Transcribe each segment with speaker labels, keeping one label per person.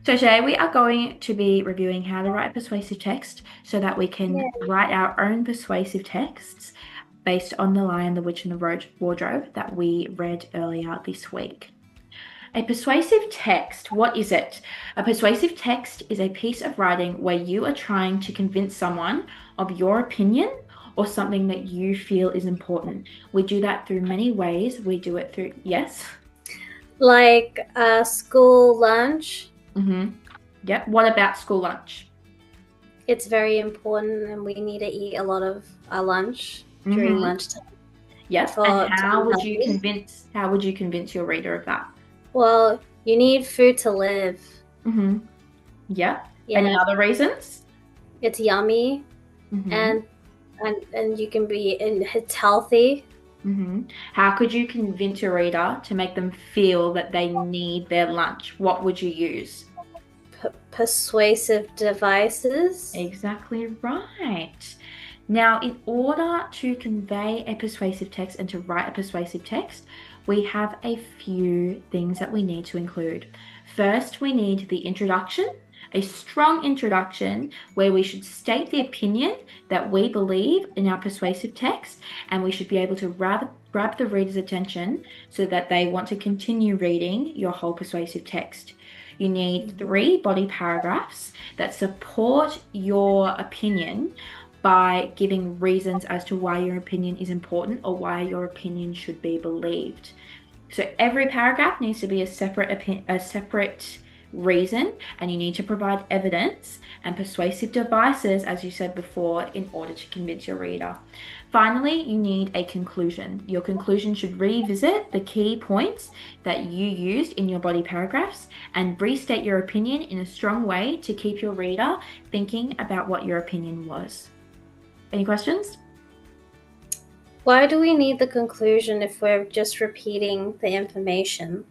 Speaker 1: So today we are going to be reviewing how to write persuasive text so that we can write our own persuasive texts based on The Lion, the Witch, and the Wardrobe that we read earlier this week. A persuasive text, what is it? A persuasive text is a piece of writing where you are trying to convince someone of your opinion or something that you feel is important. We do that through many ways. We do it through, yes?
Speaker 2: Like a school lunch.
Speaker 1: Yep. What about school lunch?
Speaker 2: It's very important, and we need to eat a lot of our lunch during lunchtime.
Speaker 1: Yes. And how would you convince your reader of that?
Speaker 2: Well, you need food to live.
Speaker 1: Yep.
Speaker 2: Yeah.
Speaker 1: Any other reasons?
Speaker 2: It's yummy, and you can it's healthy.
Speaker 1: How could you convince your reader to make them feel that they need their lunch? What would you use?
Speaker 2: Persuasive devices.
Speaker 1: Exactly right. Now, in order to convey a persuasive text and to write a persuasive text, we have a few things that we need to include. First, we need the introduction, a strong introduction where we should state the opinion that we believe in our persuasive text, and we should be able to grab the reader's attention so that they want to continue reading your whole persuasive text. You need 3 body paragraphs that support your opinion by giving reasons as to why your opinion is important or why your opinion should be believed. So every paragraph needs to be a separate reason, and you need to provide evidence and persuasive devices, as you said before, in order to convince your reader. Finally, you need a conclusion. Your conclusion should revisit the key points that you used in your body paragraphs and restate your opinion in a strong way to keep your reader thinking about what your opinion was. Any questions?
Speaker 2: Why do we need the conclusion if we're just repeating the information?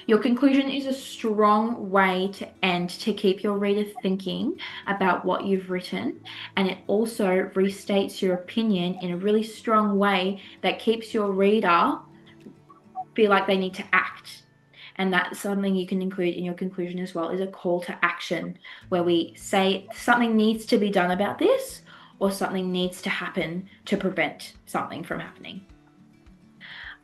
Speaker 1: Your conclusion is a strong way to end to keep your reader thinking about what you've written, and it also restates your opinion in a really strong way that keeps your reader feel like they need to act. And that's something you can include in your conclusion as well, is a call to action where we say something needs to be done about this or something needs to happen to prevent something from happening.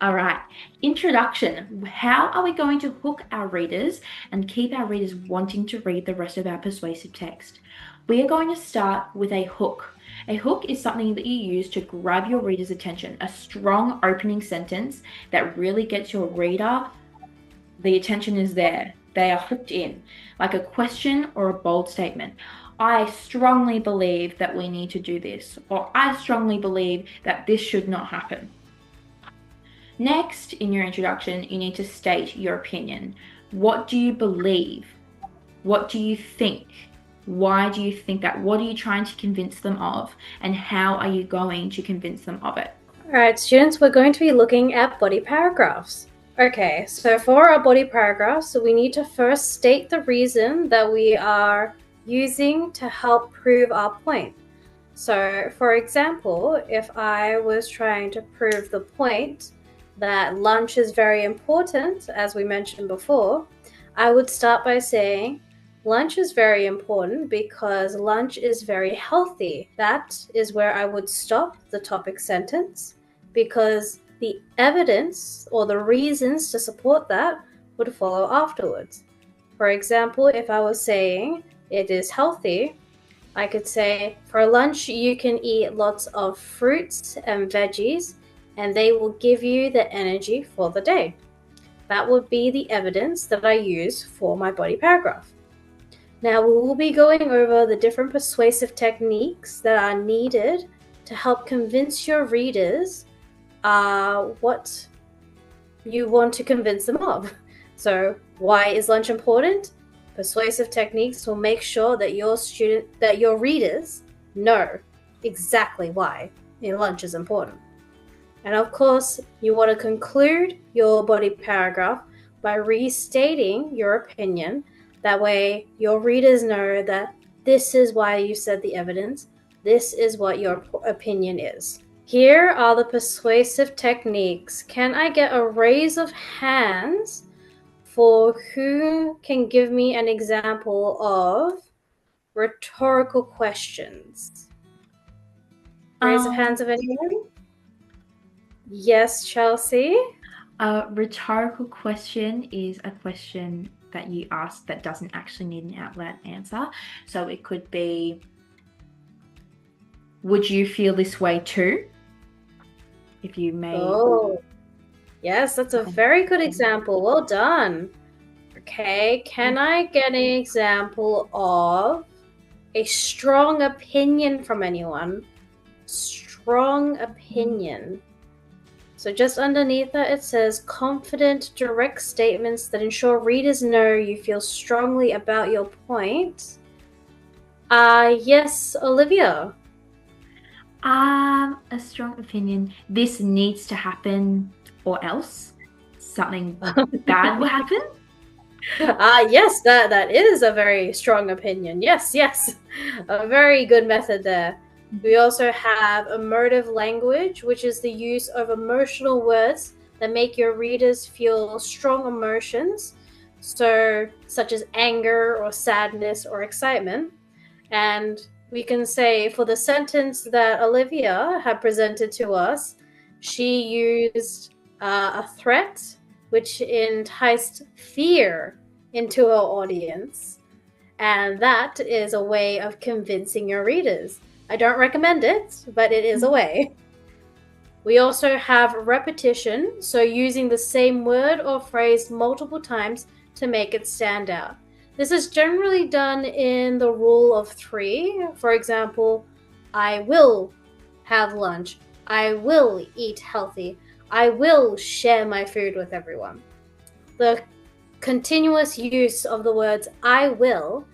Speaker 1: All right, introduction. How are we going to hook our readers and keep our readers wanting to read the rest of our persuasive text? We are going to start with a hook. A hook is something that you use to grab your reader's attention, a strong opening sentence that really gets your reader, the attention is there. They are hooked in, like a question or a bold statement. I strongly believe that we need to do this, or I strongly believe that this should not happen. Next, in your introduction, you need to state your opinion. What do you believe? What do you think? Why do you think that? What are you trying to convince them of? And how are you going to convince them of it?
Speaker 2: All right, students, we're going to be looking at body paragraphs. Okay, so for our body paragraphs, we need to first state the reason that we are using to help prove our point. So, for example, if I was trying to prove the point that lunch is very important, as we mentioned before, I would start by saying, lunch is very important because lunch is very healthy. That is where I would stop the topic sentence, because the evidence or the reasons to support that would follow afterwards. For example, if I was saying it is healthy, I could say, for lunch you can eat lots of fruits and veggies, and they will give you the energy for the day. That would be the evidence that I use for my body paragraph. Now we will be going over the different persuasive techniques that are needed to help convince your readers what you want to convince them of. So, why is lunch important? Persuasive techniques will make sure that your readers know exactly why lunch is important. And of course, you want to conclude your body paragraph by restating your opinion. That way, your readers know that this is why you said the evidence. This is what your opinion is. Here are the persuasive techniques. Can I get a raise of hands for who can give me an example of rhetorical questions. Raise of hands of anyone. Yes, Chelsea.
Speaker 1: A rhetorical question is a question that you ask that doesn't actually need an out loud answer. So it could be, would you feel this way too? If you may.
Speaker 2: Oh, yes, that's a very good example. Well done. Okay, can I get an example of a strong opinion from anyone? Strong opinion. So just underneath that, it says confident, direct statements that ensure readers know you feel strongly about your point. Yes, Olivia.
Speaker 1: A strong opinion. This needs to happen, or else something bad will happen.
Speaker 2: Yes, that is a very strong opinion. Yes, a very good method there. We also have emotive language, which is the use of emotional words that make your readers feel strong emotions, so such as anger or sadness or excitement. And we can say for the sentence that Olivia had presented to us, she used a threat which enticed fear into her audience. And that is a way of convincing your readers. I don't recommend it, but it is a way. We also have repetition, so using the same word or phrase multiple times to make it stand out. This is generally done in the rule of 3. For example, I will have lunch. I will eat healthy. I will share my food with everyone. The continuous use of the words I will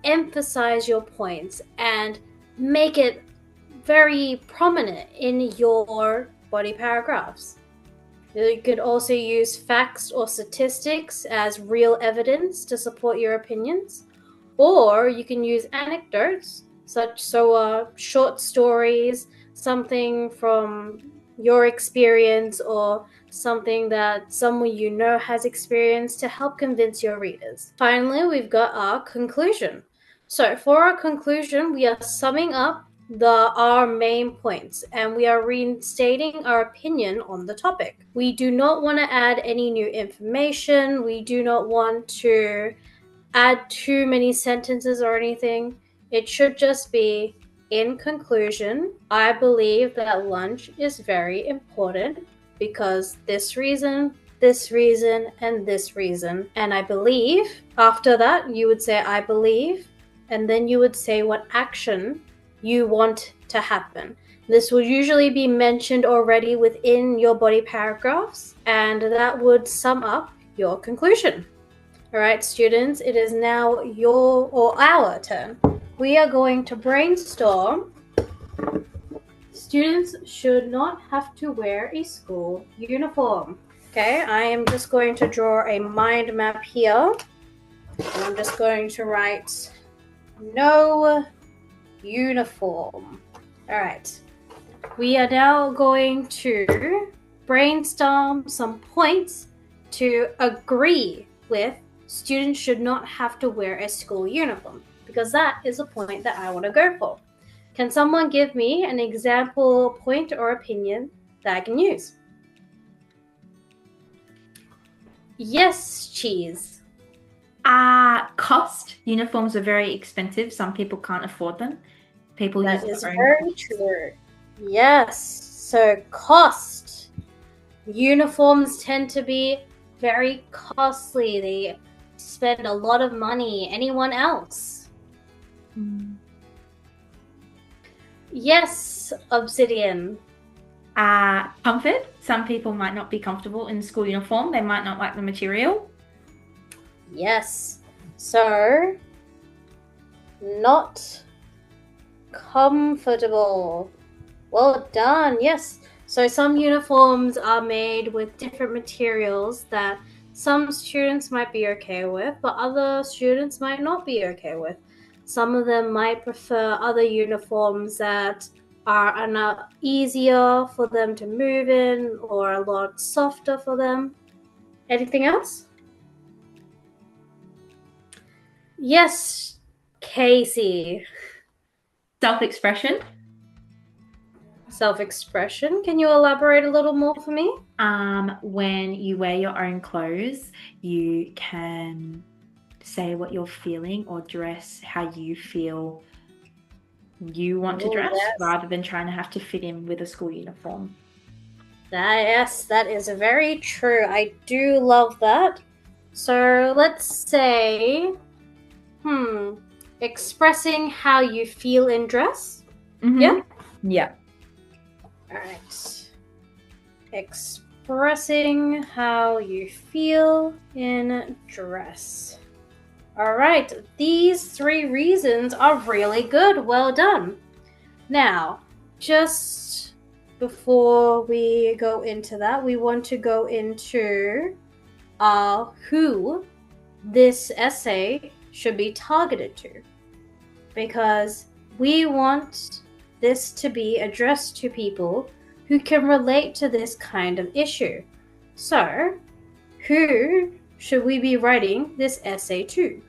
Speaker 2: emphasize your points and make it very prominent in your body paragraphs. You could also use facts or statistics as real evidence to support your opinions, or you can use anecdotes, short stories, something from your experience or something that someone you know has experienced to help convince your readers. Finally, we've got our conclusion. So for our conclusion, we are summing up our main points, and we are restating our opinion on the topic. We do not want to add any new information. We do not want to add too many sentences or anything. It should just be, in conclusion, I believe that lunch is very important because this reason, and this reason. And I believe, after that, you would say, I believe, and then you would say what action you want to happen. This will usually be mentioned already within your body paragraphs, and that would sum up your conclusion. All right, students, it is now your or our turn. We are going to brainstorm. Students should not have to wear a school uniform. Okay, I am just going to draw a mind map here. And I'm just going to write no uniform. All right. We are now going to brainstorm some points to agree with students should not have to wear a school uniform, because that is a point that I want to go for. Can someone give me an example point or opinion that I can use? Yes, Cheese.
Speaker 1: Cost. Uniforms are very expensive. Some people can't afford them. People
Speaker 2: That
Speaker 1: use
Speaker 2: is
Speaker 1: their own
Speaker 2: very
Speaker 1: cost.
Speaker 2: true. Yes. So cost. Uniforms tend to be very costly. They spend a lot of money. Anyone else? Yes, Obsidian.
Speaker 1: Comfort. Some people might not be comfortable in school uniform. They might not like the material.
Speaker 2: Yes. So, not comfortable. Well done. Yes. So some uniforms are made with different materials that some students might be okay with, but other students might not be okay with. Some of them might prefer other uniforms that are easier for them to move in or a lot softer for them. Anything else? Yes, Casey.
Speaker 1: Self-expression.
Speaker 2: Self-expression. Can you elaborate a little more for me?
Speaker 1: When you wear your own clothes, you can say what you're feeling or dress how you feel you want to
Speaker 2: Oh,
Speaker 1: dress
Speaker 2: yes.
Speaker 1: rather than trying to have to fit in with a school uniform.
Speaker 2: Yes, that is very true. I do love that. So let's say, hmm, expressing how you feel in dress. Yeah?
Speaker 1: Yeah.
Speaker 2: All right. Expressing how you feel in dress. All right. These three reasons are really good. Well done. Now, just before we go into that, we want to go into who this essay should be targeted to. Because we want this to be addressed to people who can relate to this kind of issue. So, who should we be writing this essay to?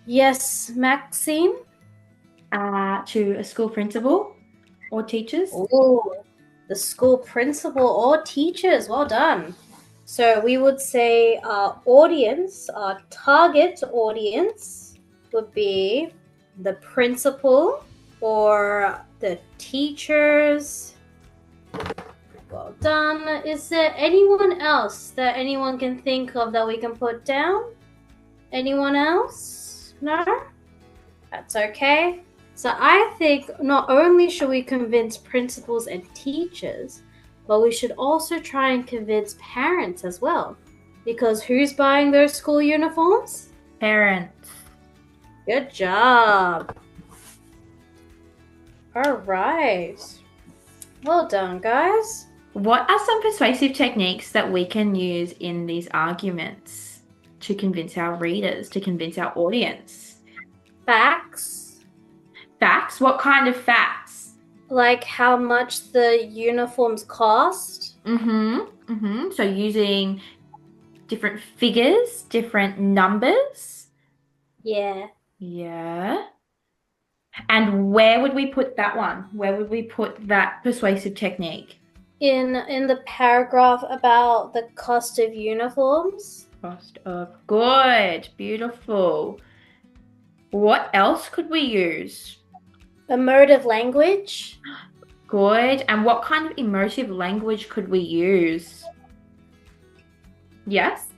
Speaker 2: Yes, Maxine?
Speaker 1: To a school principal or teachers.
Speaker 2: Oh, the school principal or teachers. Well done. So we would say our audience, our target audience would be the principal or the teachers. Well done. Is there anyone else that anyone can think of that we can put down? Anyone else? No? That's okay. So I think not only should we convince principals and teachers, but we should also try and convince parents as well. Because who's buying those school uniforms?
Speaker 1: Parents.
Speaker 2: Good job. All right. Well done, guys.
Speaker 1: What are some persuasive techniques that we can use in these arguments to convince our readers, to convince our audience?
Speaker 2: Facts.
Speaker 1: Facts? What kind of facts?
Speaker 2: Like how much the uniforms cost.
Speaker 1: So using different figures, different numbers.
Speaker 2: Yeah.
Speaker 1: Yeah. And where would we put that one? Where would we put that persuasive technique?
Speaker 2: In the paragraph about the cost of uniforms.
Speaker 1: Cost of good. Beautiful. What else could we use?
Speaker 2: Emotive language.
Speaker 1: Good. And what kind of emotive language could we use? Yes?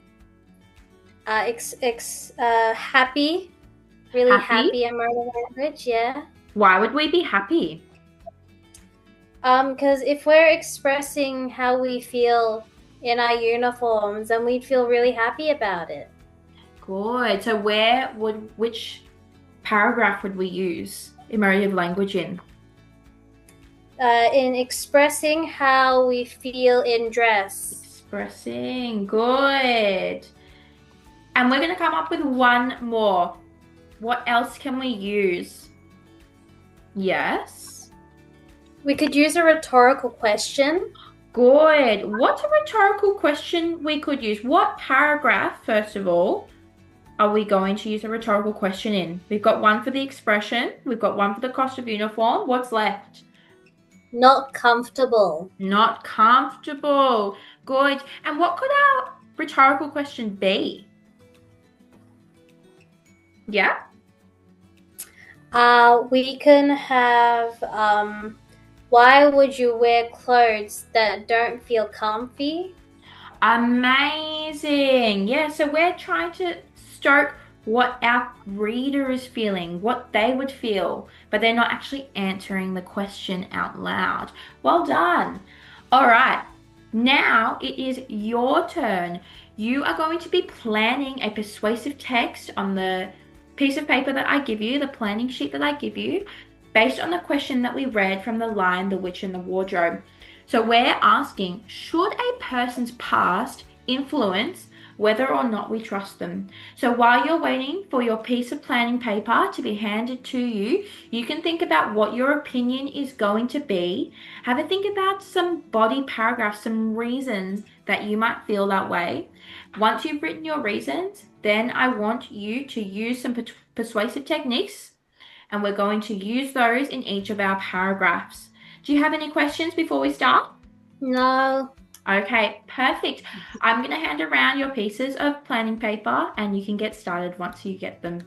Speaker 2: Happy. Really
Speaker 1: Happy?
Speaker 2: happy emotive language, yeah.
Speaker 1: Why would we be happy?
Speaker 2: Because if we're expressing how we feel in our uniforms, then we'd feel really happy about it.
Speaker 1: Good. So which paragraph would we use emotive language in?
Speaker 2: In expressing how we feel in dress.
Speaker 1: Expressing. Good. And we're going to come up with one more. What else can we use? Yes.
Speaker 2: We could use a rhetorical question.
Speaker 1: Good. What's a rhetorical question we could use? What paragraph, first of all, are we going to use a rhetorical question in? We've got one for the expression. We've got one for the cost of uniform. What's left?
Speaker 2: Not comfortable.
Speaker 1: Not comfortable. Good. And what could our rhetorical question be? Yeah?
Speaker 2: We can have, why would you wear clothes that don't feel comfy?
Speaker 1: Amazing. Yeah, so we're trying to stoke what our reader is feeling, what they would feel, but they're not actually answering the question out loud. Well done. All right, now it is your turn. You are going to be planning a persuasive text on the piece of paper that I give you, the planning sheet that I give you, based on the question that we read from The Lion, the Witch, and the Wardrobe. So we're asking, should a person's past influence whether or not we trust them. So while you're waiting for your piece of planning paper to be handed to you, you can think about what your opinion is going to be. Have a think about some body paragraphs, some reasons that you might feel that way. Once you've written your reasons, then I want you to use some persuasive techniques, and we're going to use those in each of our paragraphs. Do you have any questions before we start?
Speaker 2: No.
Speaker 1: Okay, perfect. I'm going to hand around your pieces of planning paper and you can get started once you get them.